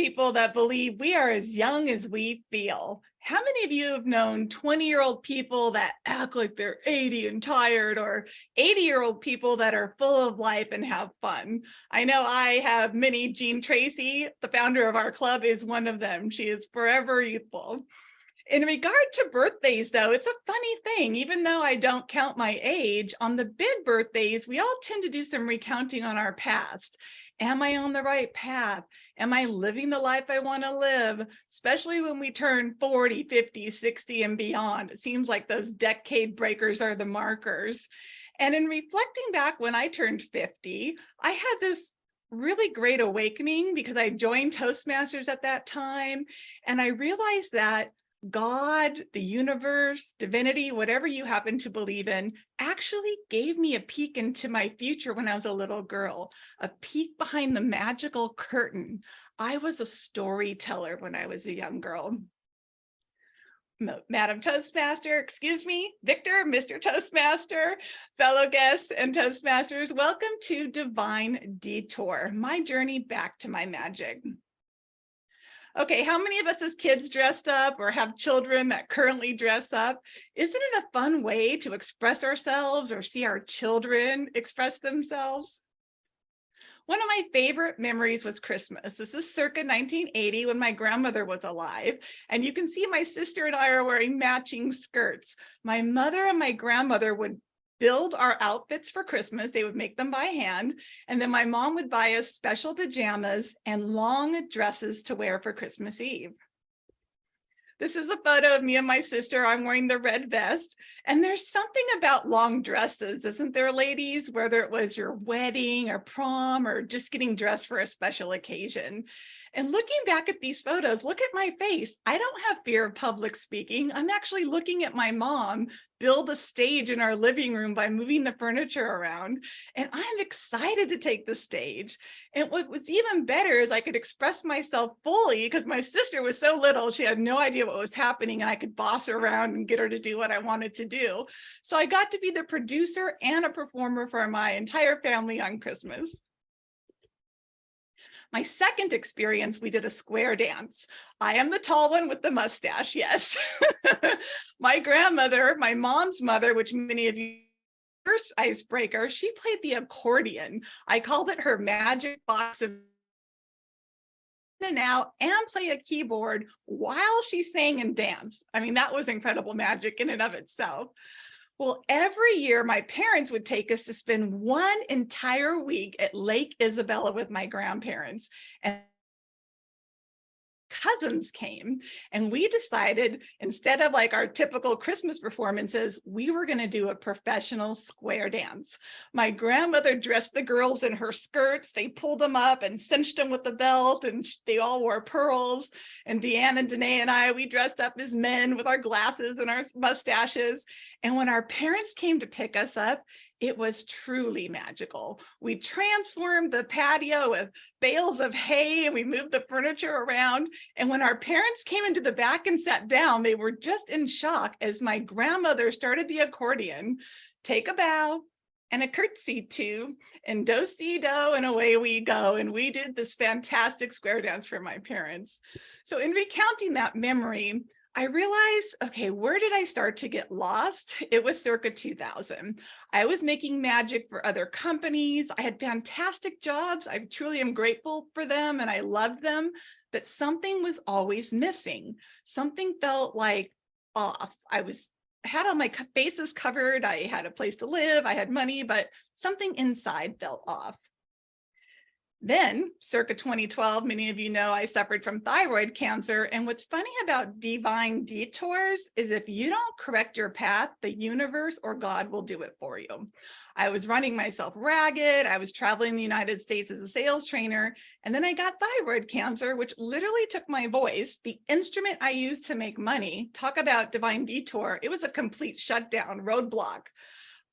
people that believe we are as young as we feel. How many of you have known 20-year-old people that act like they're 80 and tired, or 80-year-old people that are full of life and have fun? I know I have many. Jean Tracy, the founder of our club, is one of them. She is forever youthful. In regard to birthdays, though, it's a funny thing. Even though I don't count my age, on the big birthdays, we all tend to do some recounting on our past. Am I on the right path? Am I living the life I want to live? Especially when we turn 40, 50, 60 and beyond. It seems like those decade breakers are the markers. And in reflecting back when I turned 50, I had this really great awakening because I joined Toastmasters at that time. And I realized that God, the universe, divinity, whatever you happen to believe in, actually gave me a peek into my future when I was a little girl, a peek behind the magical curtain. I was a storyteller when I was a young girl. Madam Toastmaster, excuse me, Victor, Mr. Toastmaster, fellow guests and Toastmasters, welcome to Divine Detour, my journey back to my magic. Okay, how many of us as kids dressed up or have children that currently dress up? Isn't it a fun way to express ourselves or see our children express themselves? One of my favorite memories was Christmas. This is circa 1980 when my grandmother was alive. And you can see my sister and I are wearing matching skirts. My mother and my grandmother would build our outfits for Christmas. They would make them by hand. And then my mom would buy us special pajamas and long dresses to wear for Christmas Eve. This is a photo of me and my sister. I'm wearing the red vest. And there's something about long dresses, isn't there, ladies? Whether it was your wedding or prom or just getting dressed for a special occasion. And looking back at these photos, look at my face. I don't have fear of public speaking. I'm actually looking at my mom build a stage in our living room by moving the furniture around. And I'm excited to take the stage. And what was even better is I could express myself fully because my sister was so little, she had no idea what was happening, and I could boss her around and get her to do what I wanted to do. So I got to be the producer and a performer for my entire family on Christmas. My second experience, we did a square dance. I am the tall one with the mustache, yes. My grandmother, my mom's mother, which many of you, first icebreaker, she played the accordion. I called it her magic box of in and out and play a keyboard while she sang and danced. I mean, that was incredible magic in and of itself. Well, every year my parents would take us to spend one entire week at Lake Isabella with my grandparents, and cousins came, and we decided instead of like our typical Christmas performances, we were going to do a professional square dance. My grandmother dressed the girls in her skirts. They pulled them up and cinched them with the belt, and they all wore pearls. And Deanna and Danae and I, we dressed up as men with our glasses and our mustaches. And when our parents came to pick us up, it was truly magical. We transformed the patio with bales of hay, and we moved the furniture around. And when our parents came into the back and sat down, they were just in shock as my grandmother started the accordion, take a bow and a curtsy to, and do-si-do, and away we go. And we did this fantastic square dance for my parents. So in recounting that memory, I realized, okay, where did I start to get lost? It was circa 2000. I was making magic for other companies. I had fantastic jobs. I truly am grateful for them and I loved them, but something was always missing. Something felt like off. I had all my bases covered. I had a place to live. I had money, but something inside felt off. Then, circa 2012, many of you know I suffered from thyroid cancer. And what's funny about divine detours is if you don't correct your path, the universe or God will do it for you. I was running myself ragged. I was traveling the United States as a sales trainer. And then I got thyroid cancer, which literally took my voice, the instrument I used to make money. Talk about divine detour. It was a complete shutdown, roadblock.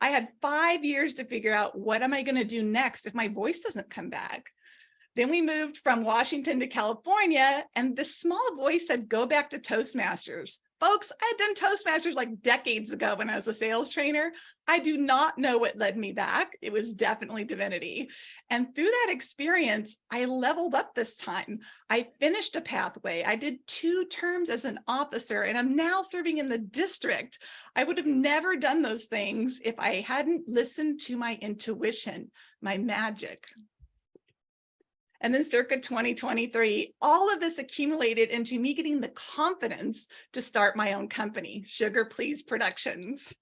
I had 5 years to figure out, what am I going to do next if my voice doesn't come back? Then we moved from Washington to California, and this small voice said, go back to Toastmasters, Folks, I had done Toastmasters like decades ago when I was a sales trainer. I do not know what led me back. It was definitely divinity. And through that experience, I leveled up this time. I finished a pathway. I did 2 terms as an officer, and I'm now serving in the district. I would have never done those things if I hadn't listened to my intuition, my magic. And then circa 2023, all of this accumulated into me getting the confidence to start my own company, Sugar Please Productions.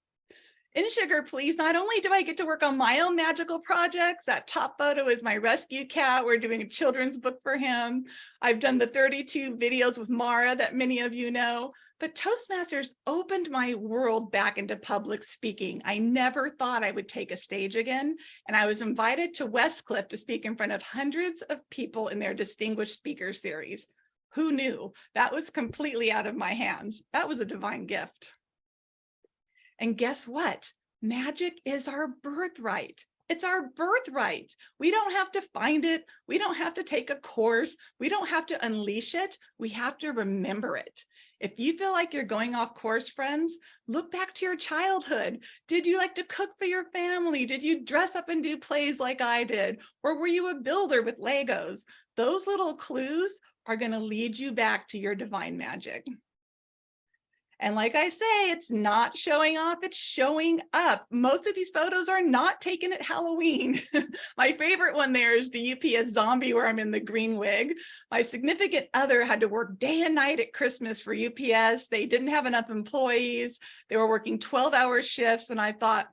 In Sugar Please, not only do I get to work on my own magical projects, that top photo is my rescue cat. We're doing a children's book for him. I've done the 32 videos with Mara that many of you know, but Toastmasters opened my world back into public speaking. I never thought I would take a stage again, and I was invited to Westcliff to speak in front of hundreds of people in their Distinguished Speaker Series. Who knew? That was completely out of my hands. That was a divine gift. And guess what? Magic is our birthright. It's our birthright. We don't have to find it. We don't have to take a course. We don't have to unleash it. We have to remember it. If you feel like you're going off course, friends, look back to your childhood. Did you like to cook for your family? Did you dress up and do plays like I did? Or were you a builder with Legos? Those little clues are going to lead you back to your divine magic. And like I say, it's not showing off, it's showing up. Most of these photos are not taken at Halloween. My favorite one there is the UPS zombie where I'm in the green wig. My significant other had to work day and night at Christmas for UPS. They didn't have enough employees. They were working 12-hour shifts. And I thought,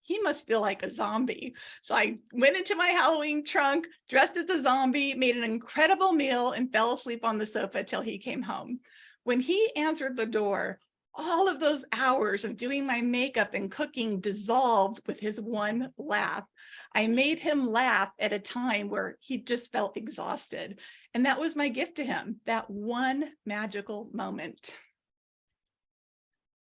he must feel like a zombie. So I went into my Halloween trunk, dressed as a zombie, made an incredible meal, and fell asleep on the sofa till he came home. When he answered the door, all of those hours of doing my makeup and cooking dissolved with his one laugh. I made him laugh at a time where he just felt exhausted. And that was my gift to him, that one magical moment.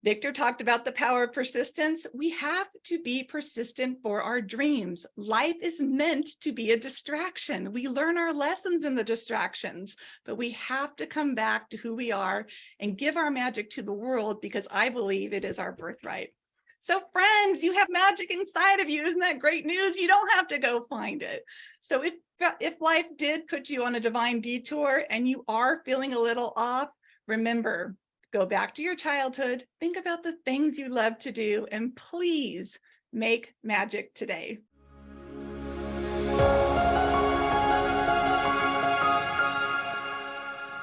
Victor talked about the power of persistence. We have to be persistent for our dreams. Life is meant to be a distraction. We learn our lessons in the distractions, but we have to come back to who we are and give our magic to the world, because I believe it is our birthright. So friends, you have magic inside of you. Isn't that great news? You don't have to go find it. So if life did put you on a divine detour and you are feeling a little off, remember, go back to your childhood, think about the things you love to do, and please make magic today.